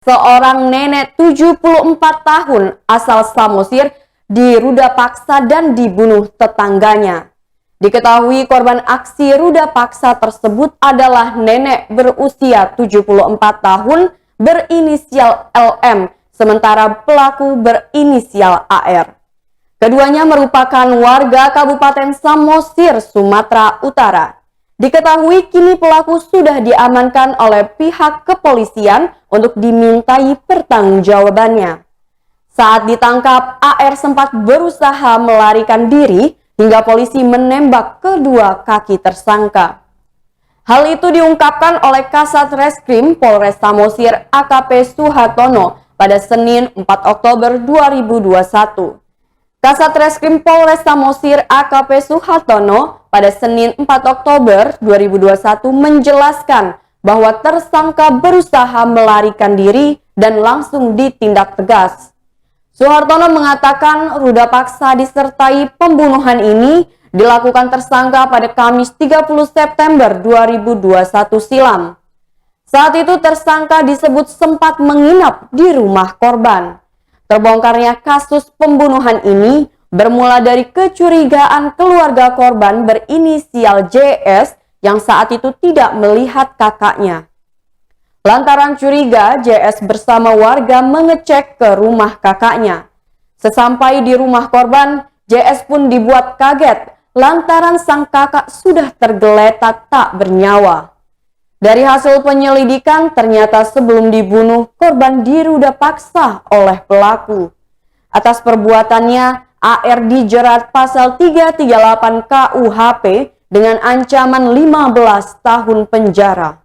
Seorang nenek 74 tahun asal Samosir diruda paksa dan dibunuh tetangganya. Diketahui korban aksi ruda paksa tersebut adalah nenek berusia 74 tahun berinisial LM, sementara pelaku berinisial AR. Keduanya merupakan warga Kabupaten Samosir, Sumatera Utara. Diketahui kini pelaku sudah diamankan oleh pihak kepolisian untuk dimintai pertanggungjawabannya. Saat ditangkap, AR sempat berusaha melarikan diri hingga polisi menembak kedua kaki tersangka. Hal itu diungkapkan oleh Kasat Reskrim Polres Samosir AKP Suhartono pada Senin 4 Oktober 2021. Kasat Reskrim Polres Samosir AKP Suhartono pada Senin 4 Oktober 2021 menjelaskan bahwa tersangka berusaha melarikan diri dan langsung ditindak tegas. Suhartono mengatakan ruda paksa disertai pembunuhan ini dilakukan tersangka pada Kamis 30 September 2021 silam. Saat itu tersangka disebut sempat menginap di rumah korban. Terbongkarnya kasus pembunuhan ini bermula dari kecurigaan keluarga korban berinisial JS yang saat itu tidak melihat kakaknya. Lantaran curiga, JS bersama warga mengecek ke rumah kakaknya. Sesampai di rumah korban, JS pun dibuat kaget lantaran sang kakak sudah tergeletak tak bernyawa. Dari hasil penyelidikan, ternyata sebelum dibunuh, korban diruda paksa oleh pelaku. Atas perbuatannya, AR dijerat pasal 338 KUHP dengan ancaman 15 tahun penjara.